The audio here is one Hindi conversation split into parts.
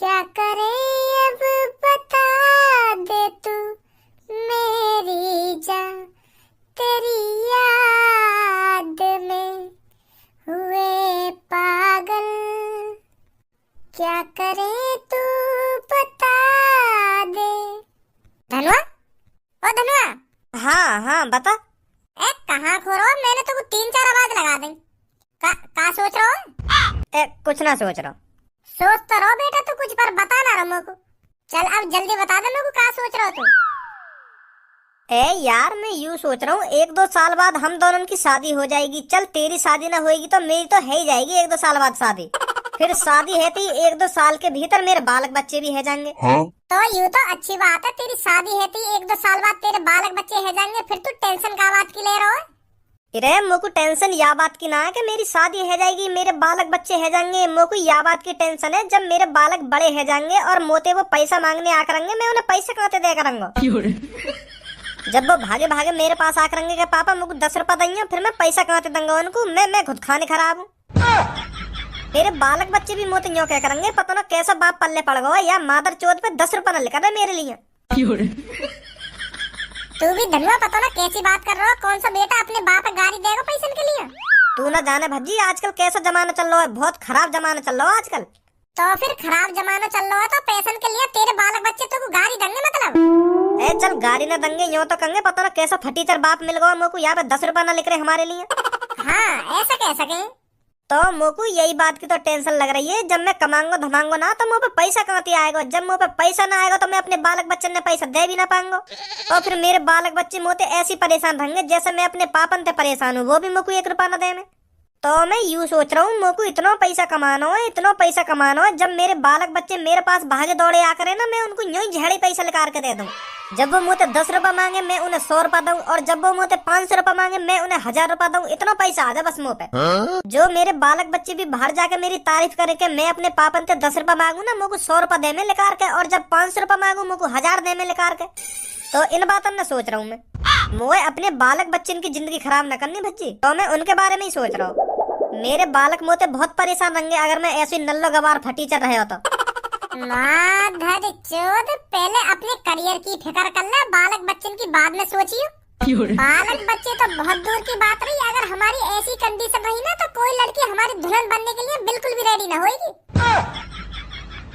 क्या करे अब बता दे तू मेरी जान, तेरी याद में हुए पागल। क्या करे तू बता दे। धनवा, ओ धनवा। हाँ हाँ बता। ए कहाँ खो रहा हो? मैंने तो 3-4 आवाज लगा दी। का सोच रहा हो? कुछ ना सोच रहा। सोच तो रहो बेटा तू कुछ, पर बता ना रहा मेरे को। चल अब जल्दी बता दे मेरे को, क्या सोच रहा हो तू? यार मैं यूँ सोच रहा हूँ 1-2 साल बाद हम दोनों की शादी हो जाएगी। चल तेरी शादी ना होएगी तो मेरी तो है ही जाएगी 1-2 साल बाद शादी। फिर शादी है तो 1-2 साल के भीतर मेरे बालक बच्चे भी है जाएंगे। तो यूँ तो अच्छी बात है, तेरी शादी है तो 1-2 साल बाद तेरे बालक बच्चे है जाएंगे। फिर तू टेंशन का बात की ले रहा है? अरे मोको टेंशन या बात की ना है कि मेरी शादी है जाएगी, मेरे बालक बच्चे है जाएंगे। मोको या बात की टेंशन है जब मेरे बालक बड़े है जाएंगे और मोते वो पैसा मांगने आ करेंगे, मैं उन्हें पैसे कहाँ से दे करूंगा। जब वो भागे भागे मेरे पास आ करेंगे कि पापा मुझको 10 रुपया देंगे, फिर मैं पैसा कहाँ से दूंगा उनको। मैं खुद खाने खराब हूँ। मेरे बालक बच्चे भी मोते यूँ क्या करेंगे, पता ना कैसा बाप पल्ले पड़ गया या मादर चौथ पे 10 रुपया न लिखा मेरे लिए। तू भी धनवा पता ना कैसी बात कर रहा हो? कौन सा बेटा अपने बाप गाड़ी देगा पैसे के लिए? तू ना जाने भज्जी आजकल कैसा जमाना चल रहा है, बहुत खराब जमाना चल रहा है आजकल। तो फिर खराब जमाना चल रहा है तो पैसे के लिए तेरे बालक बच्चे तो गाड़ी देंगे मतलब? चल गाड़ी ना देंगे यूँ तो कहेंगे पता ना कैसा फटीचर बाप मिल गया मोको, यहाँ पे 10 रुपया ना लिख रहे हमारे लिए। हाँ ऐसा कह सके तो मोको यही बात की तो टेंशन लग रही है, जब मैं कमाऊंगा धमाऊंगा ना तो मुँह पे पैसा कहाँ से आएगा। जब मुँह पे पैसा ना आएगा तो मैं अपने बालक बच्चे ने पैसा दे भी ना पाऊंगा। और फिर मेरे बालक बच्चे मोते ऐसी परेशान रहेंगे जैसे मैं अपने पापन से परेशान हूँ, वो भी मोको 1 रुपया न दे में। तो मैं यूँ सोच रहा हूँ मोको इतना पैसा कमाना है, इतना पैसा कमाना है, जब मेरे बालक बच्चे मेरे पास भागे दौड़े आ करे ना, मैं उनको यूं ही झेड़े पैसा निकाल के दे दूँ। जब वो मुझे 10 रुपया मांगे मैं उन्हें 100 रुपया दूं, और जब वो मुझे 500 रुपया मांगे मैं उन्हें 1000 रुपया दूं। इतना पैसा आ जाए बस मुँह पे। जो मेरे बालक बच्चे भी बाहर जाके मेरी तारीफ करे के मैं अपने पापन से 10 रुपया मांगू ना, मुझको 100 रुपया दे में निकाल के, और जब 500 रुपया मांगू मुझको 1000 दे में निकाल के। तो इन बातों में सोच रहा हूँ मैं, मुझे अपने बालक बच्चे की जिंदगी खराब न करनी भज्जी। तो मैं उनके बारे में ही सोच रहा हूँ। मेरे बालक मोते बहुत परेशान रहेंगे अगर मैं ऐसी नल्लो गवार फटीचर रहे हो तो। माधर चोद, पहले अपने करियर की फिक्र कर ले, बालक बच्चन की बाद में सोचियो। बालक बच्चे तो बहुत दूर की बात रही, अगर हमारी ऐसी कंडीशन रही ना तो कोई लड़की हमारी दुल्हन बनने के लिए बिल्कुल भी रेडी न होगी।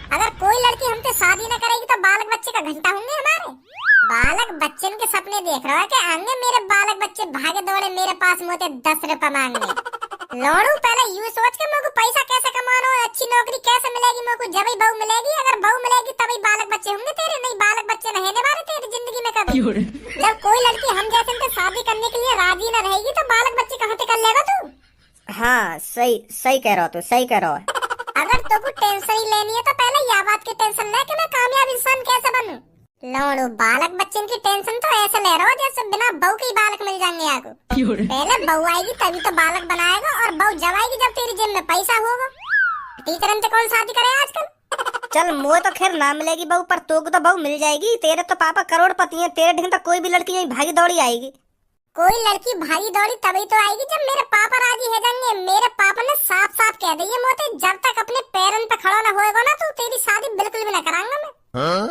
अगर कोई लड़की हमसे शादी न करेगी तो बालक बच्चे का घंटा होंगे हमारे। बालक बच्चन के सपने देख रहा है कि आगे मेरे बालक बच्चे भागे दौड़े मेरे पास मोते 10 रुपया मांगने। लौड़ू पहले यूँ सोच के मेरे को पैसा कैसे कमाना है, अच्छी नौकरी कैसे मिलेगी मेरे को, जब ही बहू मिलेगी, अगर बहू मिलेगी तभी बालक बच्चे होंगे तेरे, नहीं बालक बच्चे रहने वाले तेरी जिंदगी में कभी। जब कोई लड़की हम जैसे इनसे शादी करने के लिए राजी न रहेगी तो बालक बच्चे कहाँ से कर लेगा तू? हाँ सही कह रहा हो तू, सही कह रहा है। अगर तुमको टेंशन ही लेनी है तो पहले यह बात की टेंशन ले कि मैं कामयाब इंसान कैसे बनूं। लौड़ू बालक बच्चन की टेंशन तो ऐसे ले रहा हो जैसे बिना बहू के ही बालक मिल जाएंगे आपको। पहले बहू आएगी तभी तो बालक बनाएगा, और बहू जब आएगी जब तेरी जेब में पैसा होगा। टीचर हमसे कौन शादी करे आजकल? चल मुझे तो खैर ना मिलेगी बहू, पर तो को तो बहू मिल जाएगी। तेरे तो पापा करोड़पति हैं, तेरे ढंग तो कोई भी लड़की यही भागी दौड़ी आएगी। कोई लड़की भागी दौड़ी तभी तो आएगी जब मेरे पापा राजी है जाएंगे। मेरे पापा ने साफ साफ कह दिया मोते, जब तक अपने पैरों पे खड़ा न होएगा ना तो तेरी शादी बिल्कुल भी न कराऊंगा मैं।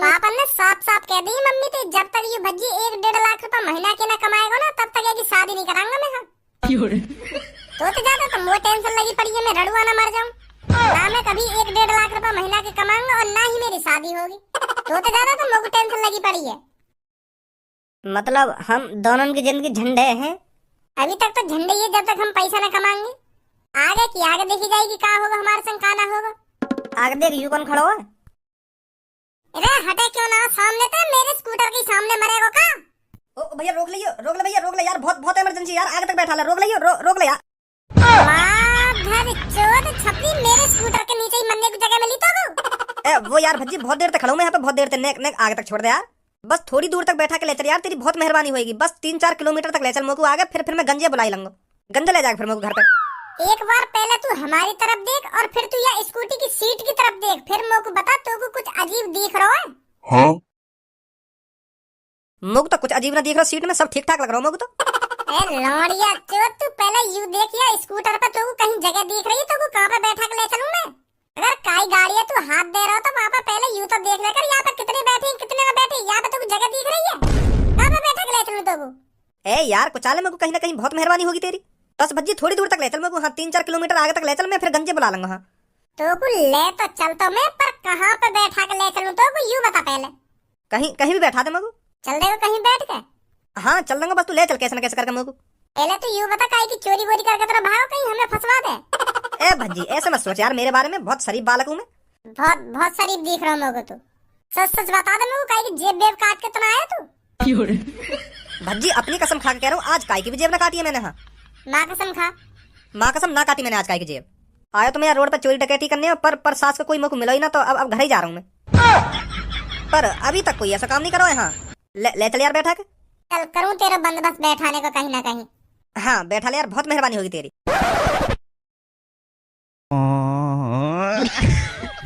पापा ने साफ साफ कह दी मम्मी थे, जब तक ये भज्जी 1-1.5 लाख रुपया महीना के ना कमाएगा ना तब तक ये शादी नहीं कराऊंगा मैं। तो ज्यादा तो मुझे टेंशन लगी पड़ी है, मैं रड़ुआ ना मर जाऊं ना। मैं कभी 1-1.5 लाख रुपया महीना के कमाऊंगा और ना ही मेरी शादी होगी। तो ज्यादा तो मुझे टेंशन लगी पड़ी है। मतलब हम दोनों की जिंदगी झंडे हैं। अभी तक तो झंडे ही है जब तक हम पैसा न कमाएंगे। आगे की आगे देखी जाएगी क्या होगा हमारे संग, क्या ना होगा। आगे देख यू कौन खड़ा हुआ है? अरे हटे क्यों ना, सामने तो मेरे स्कूटर के सामने मरेगा का? ओ भैया रोक ले भैया, रोक ले यार, बहुत इमरजेंसी यार, आगे तक बैठा ले, रोक ले रोक ले यार। माधर चोद, छपरी मेरे स्कूटर के नीचे ही मरने की जगह मिली तो वो यार भज्जी बहुत देर तक खड़ा हूं मैं यहाँ पे, बहुत देर तक नेक आगे तक छोड़ दे यार, बस थोड़ी दूर तक बैठा के ले चल यार, तेरी बहुत मेहरबानी होगी। बस 3-4 किलोमीटर तक ले चल मोको आगे, फिर मैं गंजे बुलाई लूंगा, गंजे ले जाएगा फिर मोको घर पे। एक बार पहले तू हमारी तरफ देख और फिर तू या स्कूटी की सीट की तरफ देख, फिर मोको बता तू कुछ अजीब दिख रहा है? हाँ मुझको तो कुछ अजीब ना दिख रहा, सीट में सब ठीक ठाक लग रहा है मुझको तो। लौड़िया चोद, तू पहले यू देख या स्कूटर पर तू कहीं जगह दिख रही है तो कहाँ पे बैठा के ले चलूं मैं? अगर तुम्हारी गाड़ी है, तू हाथ दे रहा हो तो वहाँ पे पहले यूं तो देख लेकर यहाँ पे कितने बैठे कितने ना बैठे। यहाँ पे तुमको जगह दिख रही है? कहाँ पे बैठा के ले चलूं तो? ए यार कुचाले, मेरे को कहीं ना कहीं बहुत मेहरबानी होगी तेरी। बस भज्जी थोड़ी दूर तक ले चल मेरे को, हाँ 3-4 किलोमीटर आगे तक ले चल, मैं फिर गंजे बुला लूंगा। हाँ तो को ले तो चल तो मैं, पर कहाँ पे बैठा के ले चलूं तो यूं बता पहले। कहीं कहीं भी बैठा दे मेरे को। चल देगा कहीं बैठ के? हाँ चल दूंगा, बस तू ले चल कैसे ना कैसे करके मेरे को। पहले तो यूं बता काहे की चोरी वोरी करके तेरा भाग कहीं हमें फंसवा दे। ए भज्जी ऐसे मत सोच यार मेरे बारे में, बहुत शरीफ बालक हूँ मैं। बहुत बहुत शरीफ दिख रहा हूँ मेरे को। तू सच सच बता दे मेरे को, काहे की जेब बेब काट के तो ना आया तू? भज्जी अपनी कसम खा के कह रहा हूँ, आज काय की भी जेब ना काटी है मैंने। हाँ माँ कसम खा। माँ कसम ना काटी मैंने आज काय की जेब। आया तो मैं यार रोड पर चोरी डकैती करने, पर सास का कोई मेरे को मिला ही ना, तो अब घर ही जा रहा हूँ मैं। पर अभी तक कोई ऐसा काम नहीं करो है। हाँ ले चल यार बैठा के। चल करूँ तेरा बंदोबस्त बैठाने को कहीं ना कहीं। हाँ बैठा ले यार, बहुत मेहरबानी होगी तेरी।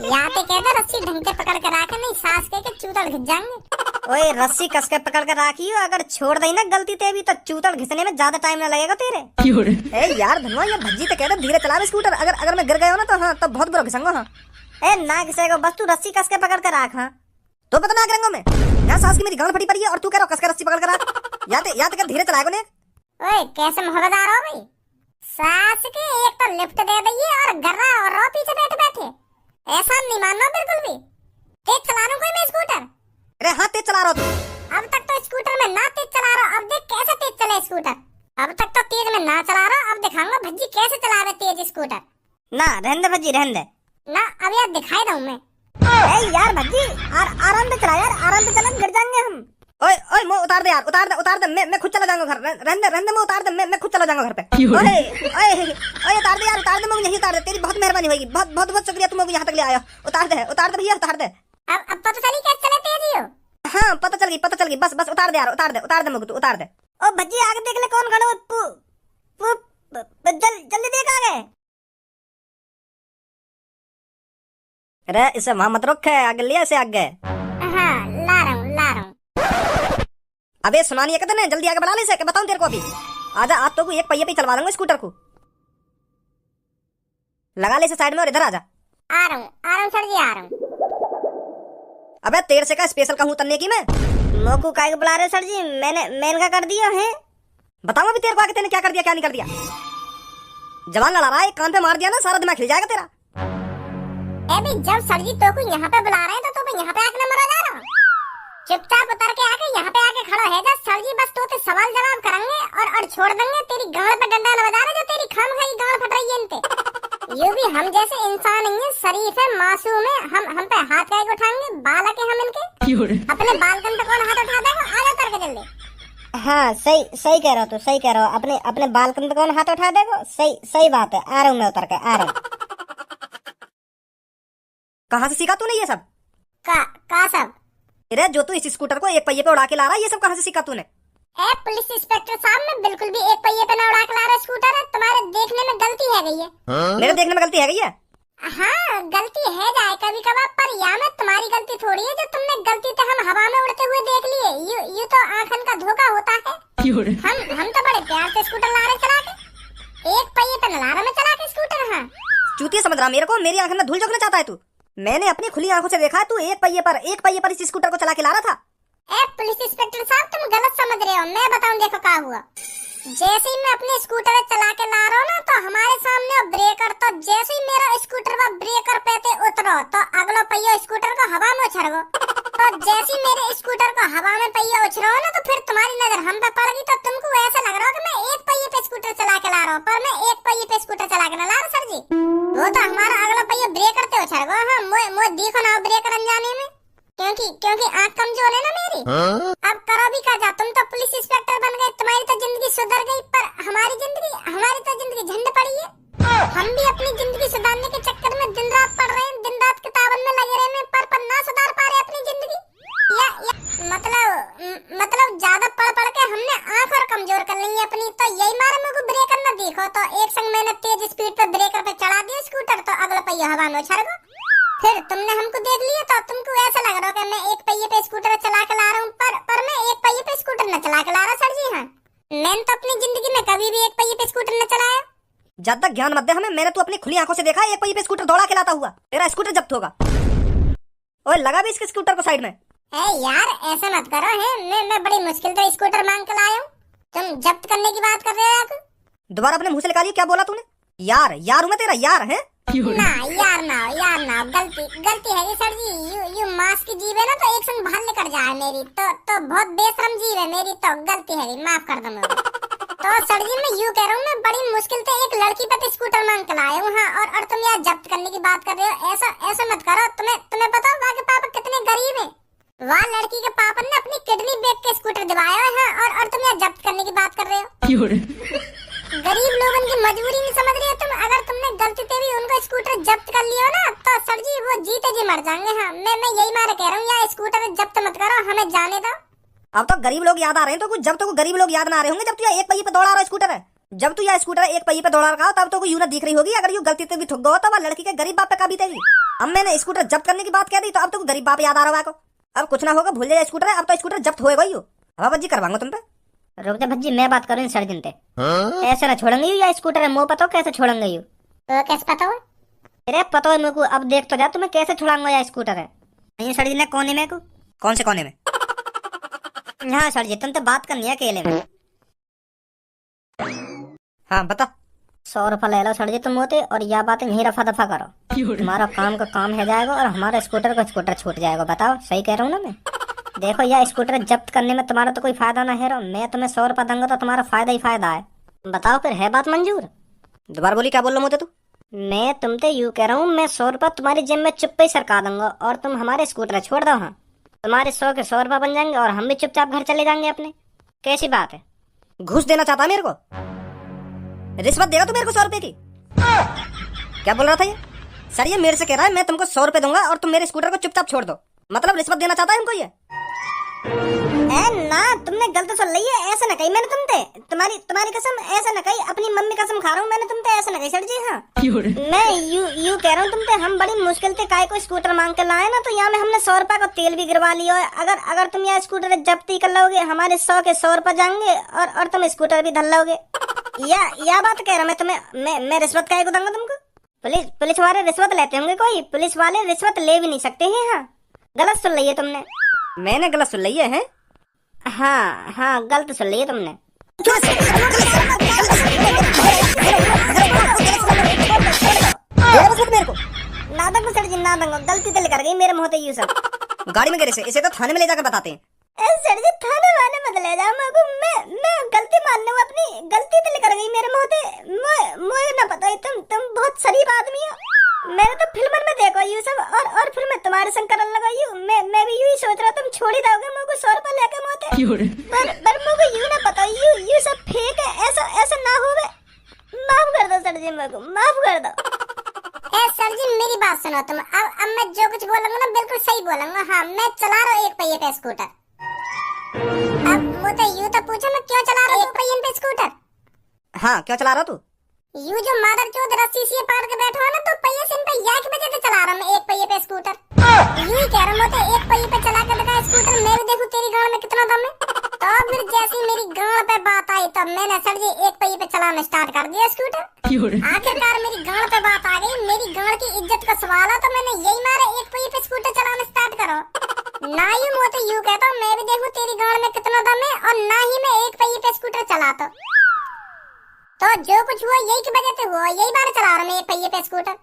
यहाँ पे कहते रस्सी ढंग से पकड़ कर रखे, नहीं सास के चूतड़ घिस जाएंगे। ओए रस्सी कस के पकड़ कर राखी हो, अगर छोड़ दई ना गलती ते भी तो चूतड़ घिसने में ज्यादा टाइम ना लगेगा तेरे। ए यार धनवा, ये भज्जी तो कहते धीरे चला स्कूटर, अगर मैं गिर गया हो ना तो हाँ तो बहुत बुरा घिसूंगा। हाँ ए ना घिसेगा, बस तू रस्सी कस के पकड़ कर राख। हाँ तो पता ना करेंगे मैं, यहाँ सास की मेरी गांड फटी पड़ी है और तू कह रहा कस के रस्सी पकड़ कर राख। या तो कर धीरे चलाएगा ने। ओए कैसे मोहब्बतदार हो भाई। सास के एक तो लिफ्ट दे दइए और गर्रा और रो पीछे बैठे बैठे। ऐसा नहीं मानना बिल्कुल भी। तेज चला रहा हूँ कोई मैं स्कूटर? अरे हाँ तेज चला रहा तू। अब तक तो स्कूटर में ना तेज चला रहा, अब देख कैसे तेज चले स्कूटर। अब तक तो तेज में ना चला रहा, अब दिखाऊंगा भज्जी कैसे चलावे तेज स्कूटर। ना रहने दे भज्जी रहने दे ना, अब यार दिखाई दूं मैं। ए यार भज्जी आराम से चला यार, आराम से चला, गिर जाएंगे हम। ओए ओए मैं उतार दे यार, उतार दे, मैं खुद चला जाऊंगा घर। रहने दे मैं उतार दे, मैं खुद चला जाऊंगा घर पे। ओए ओए ओए उतार दे यार, उतार दे, मैं यहीं उतार दे, तेरी बहुत मेहरबानी होगी, बहुत बहुत बहुत शुक्रिया, तुम मुझे यहाँ तक ले आया। उतार दे भैया उतार दे। अब पता चली कैसे चले तेज हो? हाँ पता चल गई, बस उतार दे यार, उतार दे मुझे, तू उतार दे। ओ भज्जी आगे देख ले कौन खड़ा है, जल्दी देख आगे। अरे इसे वहां मत रख, आगे ले इसे आगे। हाँ ला रहा हूँ। अबे सुनानी है कहते ना, जल्दी आगे बढ़ा ले इसे, बताऊं तेरे को अभी। आजा आज तो एक पहिए पे चलवा दूंगा स्कूटर को। लगा ले इसे साइड में और इधर आजा। आ रहा हूँ सर जी, आ रहा हूँ। अबे तेरे से का स्पेशल कहूँ तन्ने की मैं। मोकू काय को बुला रहे सर जी? मैंने क्या कर दिया है? बताऊं अभी तेरे को आगे तेने क्या कर दिया क्या नहीं कर दिया। जवान लड़ा रहा है, कान पे मार दिया ना सारा दिमाग खिल जाएगा तेरा। अभी जब सर जी तो को यहाँ पे बुला रहे हैं तो मैं यहाँ पे आके मरा जा रहा हूँ। चुपचाप उतर के आके यहाँ पे आके खड़ा है जा सर जी, बस तो सवाल जवाब करेंगे और छोड़ देंगे। तेरी गाड़ पे डंडा न बजा रहे जो तेरी खाम खाई गाड़ फट रही है इनपे। ये भी हम जैसे इंसान नहीं है, शरीफ है, मासूम है, हम पे हाथ काहे को उठाएंगे? बालक है हम इनके। अपने बालकन पे कौन हाथ उठा देगा? आजा उतर के जल्दी। हाँ सही कह रहा हो, तू सही कह रहा हो, अपने बालकन पे कौन हाथ उठा देगा? सही बात है, आ रहा हूँ मैं उतर के, आ रहा हूँ। कहाँ से सीखा तूने ये सब? का सब? अरे जो तू इस स्कूटर को एक पहिए पे उड़ा के ला रहा है, ये सब कहाँ से सीखा तूने? ए पुलिस इंस्पेक्टर साहब, मैं बिल्कुल भी एक पहिए पे ना उड़ा के ला रहा स्कूटर है। तुम्हारे देखने में गलती है गई है। मेरे देखने में गलती है गई है? हाँ गलती है जाए कभी कभार, पर यहाँ में तुम्हारी गलती थोड़ी है जो तुमने गलती तो हम हवा में उड़ते हुए देख लिए। यू तो आंखन का धोखा होता है। हम तो बड़े प्यार से स्कूटर ला रहे चला के, एक पहिए पे न ला रहा मैं चला के स्कूटर। हाँ चूतिया समझ रहा मेरे को, मेरी आंखन में धूल झोंकना चाहता है तू? मैंने अपनी खुली आंखों से देखा है, तू एक पहिए पर इस स्कूटर को चला के ला रहा था। ए पुलिस इंस्पेक्टर साहब, तुम गलत समझ रहे हो। मैं बताऊं देखो क्या हुआ। जैसे ही मैं अपने स्कूटर चला के ला रहा हूँ ना, तो हमारे सामने ब्रेकर, तो जैसे ही मेरा स्कूटर का ब्रेकर पे ते उतरो तो अगला पहिया स्कूटर को हवा में उछल गो। तो जैसे ही मेरे स्कूटर को हवा में पहिया उछलो ना, तो फिर तुम्हारी नजर हम पे पड़ गई, तो तुमको ऐसा लग रहा हो कि मैं एक पहिए पे स्कूटर चला के ला रहा हूँ, पर मैं एक पहिए पे स्कूटर चला के ना ला रहा सर जी। वो तो हमारा अगला पहिया ब्रेकर ते उछल गो। हाँ मोए देखो ना ब्रेकर अनजाने में, क्योंकि आँख कमजोर है ना मेरी। अब करो भी क्या जा, तुम तो पुलिस इंस्पेक्टर बन गए, तुम्हारी तो जिंदगी सुधर गई, पर हमारी तो जिंदगी झंड पड़ी है। हम भी अपनी जिंदगी सुधारने के चक्कर में दिन रात पढ़ रहे हैं, दिन रात किताबन में लगे रहे हैं, पर ना सुधार पा रहे अपनी जिंदगी। या मतलब ज्यादा पढ़ के हमने आँख और कमजोर कर ली है अपनी। तो यही मारे मेरे को ब्रेकर न देखो, तो एक संग मैंने तेज स्पीड पे ब्रेकर पे चढ़ा दिया स्कूटर, तो अगला पहिया हवा में उछल गया। फिर तुमने हमको देख लिया तो तुमको ऐसा लग रहा है कि मैं एक पहिए पे स्कूटर चला के ला रहा हूँ, पर मैं एक पहिए पे स्कूटर न चला के ला रहा सर जी। हाँ मैंने तो अपनी जिंदगी में कभी भी एक पहिए पे स्कूटर न चलाया। ज्यादा ज्ञान मत दे हमें, मैंने तू अपनी खुली आंखों से देखा एक पहिए पे स्कूटर दौड़ा के लाता हुआ, तेरा स्कूटर जब्त होगा। ओए लगा भी इसके स्कूटर को साइड में। यार ऐसा मत करो है, मैं बड़ी मुश्किल से स्कूटर मांग कर लाया हूँ, तुम जब्त करने की बात कर रहे हो। दोबारा अपने मुंह से निकालिए, क्या बोला तूने? यार यार हूँ मैं तेरा यार है ना यार ना गलती है ये सर जी। यू मास की जीव है ना, तो एक संग भाल लेकर जाए मेरी, तो बहुत बेशरम जीव है मेरी, तो गलती है, माफ कर दो मुझे। तो सर जी मैं यूँ कह रहा हूँ, मैं बड़ी मुश्किल से एक लड़की पे स्कूटर मांग कर लाया हूँ। हाँ, और तुम यार जब्त करने की बात कर रहे हो, ऐसा मत करो। तुम्हें पता वहाँ के पापा कितने गरीब है, वहाँ लड़की के पापा ने अपनी किडनी बेच के स्कूटर दिवाया है। और तुम यार जब्त करने की बात कर रहे हो। गरीब लोगों की मजबूरी नहीं समझ रही हो तुम। अगर तुमने गलती से भी उनको स्कूटर जब्त कर लिया ना, तो सर जी वो जीते जी मर जाएंगे। हाँ, मैं यही मारे कह रहा हूँ, यार स्कूटर जब्त मत करो, हमें जाने दो। अब तो गरीब लोग याद आ रहे हैं, तो कुछ जब तो गरीब लोग याद ना आ रहे होंगे जब तू एक पहिए पे दौड़ा रहा स्कूटर है। जब तू यह स्कूटर एक पहिए पे दौड़ा रखा हो तब तो यूं ना दिख रही होगी। अगर यूं गलती से भी ठुक गो तो वह लड़की के गरीब बाप पे का बीतेगी। अब मैंने स्कूटर जब्त करने की बात कह दी तो अब तो गरीब बाप याद आ रहा है। अब कुछ ना होगा, भूल जाए स्कूटर है, अब तो स्कूटर जब्त होएगा ही। अब भज्जी करवाऊंगा तुम पे। रुक जा भज्जी, मैं बात करूँ सर्जन पे। ऐसे ना छोड़ेंगे या स्कूटर है मोह पता कैसे छोड़ेंगे यू? तो कैसे पता हो? अरे पता है मेरे को, अब देख तो जा तुम्हें कैसे छुड़ाऊंगा या स्कूटर है। नहीं सर जी ने कोने में को। कौन से कोने में? हाँ सर जी, तुम तो बात करनी है अकेले में। हाँ बता। 100 रुपया ले लो सर जी तुम होते, और यह बात यही रफा दफा करो। तुम्हारा काम का काम है जाएगा और हमारा स्कूटर का स्कूटर छूट जाएगा। बताओ सही कह रहा हूँ ना मैं? देखो यह स्कूटर जब्त करने में तुम्हारा तो कोई फायदा ना है। मैं तुम्हें 100 रुपया दूंगा तो तुम्हारा फायदा ही फायदा है। बताओ फिर है बात मंजूर? दोबारा बोली, क्या बोल रहा हूँ तू? मैं तुमसे यूँ कह रहा हूँ, मैं 100 रुपया तुम्हारी जेब में चुप्पे ही सरका दूंगा और तुम हमारे स्कूटर छोड़ दो। हाँ, तुम्हारे 100 के 100 रुपया बन जाएंगे और हम भी चुपचाप घर चले जाएंगे अपने। कैसी बात है? घूस देना चाहता मेरे को? रिश्वत देगा तू मेरे को 100 रुपए की? क्या बोल रहा था ये? सर ये मेरे से कह रहा है मैं तुमको 100 रुपए दूंगा और तुम मेरे स्कूटर को चुपचाप छोड़ दो, मतलब रिश्वत देना चाहता है हमको ये? ना तुमने गलत सुन ली है, ऐसा ना कही मैंने तुमसे। तुम्हारी कसम ऐसा ना कही, अपनी मम्मी कसम खा रहा हूँ मैंने तुमसे, ऐसा ना कही सर जी। हाँ मैं यू कह रहा हूँ तुमसे, हम बड़ी मुश्किल से काय को स्कूटर मांग कर लाए ना, तो यहाँ में हमने 100 रुपए का तेल भी गिरवा लिया है। अगर तुम यहाँ स्कूटर जब्ती कर लोगे, हमारे 100 के 100 रुपए जाएंगे और तुम स्कूटर भी धर लोगे। या बात कह रहा मैं तुम्हें, मैं रिश्वत काय को दूंगा तुमको? पुलिस वाले रिश्वत लेते होंगे? कोई पुलिस वाले रिश्वत ले भी नहीं सकते हैं। हाँ गलत सुन ली है तुमने। मैंने गलत सुन ली है? हाँ गलत सुन ली है तुमने। मेरे को ना दूंगा सर जी, ना दूंगा, गलती से लेकर गई मेरे मुंह से यू सब। गाड़ी में गिरे से इसे तो थाने में ले जाकर बताते हैं। सर जी थाने वाले मत ले जाओ मेरे को, मैं गलती मान लूं, अपनी गलती से लेकर गई मेरे मुंह से। मुझे ना पता है, तुम बहुत शरीफ आदमी हो। मैंने तो फिल्म में देखो यू सब, और फिर मैं तुम्हारे संग करने लगा यू। मैं भी यू ही सोच रहा तुम छोड़ ही दोगे मेरे को 100 रुपए लेके मोते। पर मेरे को यू ना पता यू सब फेक है, ऐसा ना होवे। माफ कर दो सर जी, मेरे को माफ कर दो। सर जी मेरी बात सुनो तुम। अब मैं जो कुछ बोलूंगा ना बिल्कुल सही बोलूंगा। हाँ, मैं चला रहा हूँ एक पहिए पे स्कूटर। अब मुझे यू तो पूछो मैं क्यों चला रहा हूँ एक पहिए पे स्कूटर? हाँ क्यों चला रहा तू? यू जो मादर चौथ रस्सी से पार के बैठा है ना, तो पहिए से इन पे या की वजह से चला रहा हूँ मैं एक पहिए पे स्कूटर। यू ही कह रहा हूँ एक पहिए पे चला के दिखा स्कूटर, मैं भी देखूं तेरी गांड में कितना दम है। तो फिर जैसी मेरी गांड पे बात आई तो मैंने सर जी एक पहिए पे चलाना स्टार्ट कर दिया स्कूटर। आखिरकार मेरी गांड पे बात आ गई, मेरी गांड की इज्जत का सवाल है, तो मैंने यही मारा एक पहिए पे स्कूटर चलाना स्टार्ट करो। ना ही मुझे यू कहता हूँ मैं भी देखूं तेरी गांड में कितना दम है, और ना ही मैं एक पहिए पे स्कूटर चलाता। तो जो कुछ हुआ यही की वजह से हुआ, यही बार चला रहा मैं एक पहिए पे स्कूटर।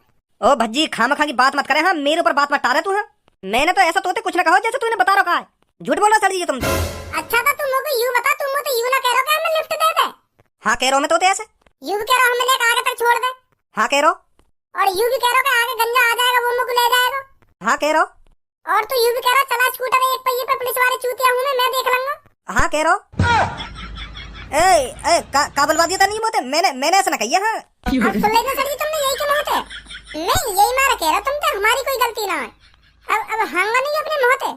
ओ भज्जी खामखा की बात मत करे। हाँ मेरे ऊपर बात मत टारे तू। हाँ मैंने तो ऐसा तोते कुछ ना कहा जैसे तूने बता रखा है। झूठ बोल रहा सर जी तुम। अच्छा तो तुम मुझे यू बता, तुम मुझे यू ना कह रहे हो कि हमें लिफ्ट दे दे? हाँ कह रहा हूँ मैं तोते ऐसे। यू भी कह रहा हूँ हमें लेकर आगे तक छोड़ दे? हाँ कह रहा हूँ। और यू भी कह रहा हूँ कि आगे गंजा आ जाएगा वो मुझे ले जाएगा? हाँ कह रहा हूँ। और तू यू भी कह रहा चला स्कूटर एक पहिए पे, पुलिस वाले चूतिया हूँ मैं देख लूंगा। हाँ कह रहा हूँ। का बलवा दिया था नहीं मोते, मैंने ऐसा ना कही। हाँ अब सुन लेना सर जी तुमने यही क्यों होते? नहीं यही मारा कह रहा तुम तो हमारी कोई गलती ना है। अब हांगा नहीं अपने मोहते।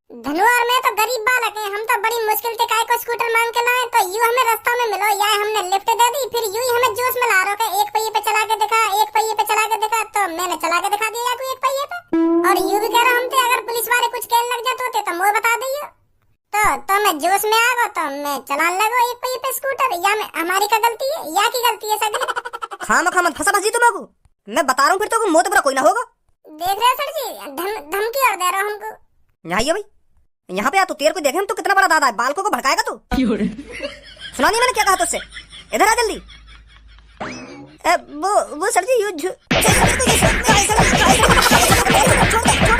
धनु और मैं तो गरीब बालक हैं, हम तो बड़ी मुश्किल से काय को स्कूटर मांग के लाए, तो यू हमें रास्ता में मिलो या हमने लिफ्ट दे दी, फिर यू ही हमें जोश में ला रहे हो एक पहिए पे चला के दिखा, एक पहिए पे चला के दिखा, तो मैंने चला के दिखा दिया कोई एक पहिए पे। और यू भी कह रहा हम थे अगर पुलिस वाले कुछ कहने लग जाते होते तो मुझे बता दिए, तो मैं जोश में आ गया तो मैं चलाने लगा एक पहिए पे स्कूटर। या मैं हमारी का गलती है या की गलती है सगली? खामा खामा फंसा फंसी तुम को। मैं बता रहा हूँ फिर तो मोह तो बुरा कोई ना होगा। देख रहे हो सर जी, धमकी और दे रहा हो हमको। यहाँ आइए भाई, यहाँ पे आ तू, तेरे को देखे हम तो कितना बड़ा दादा है, बालकों को भड़काएगा तू। सुना नहीं मैंने क्या कहा तुझसे, इधर आ जल्दी। वो सर जी छोड़ दो।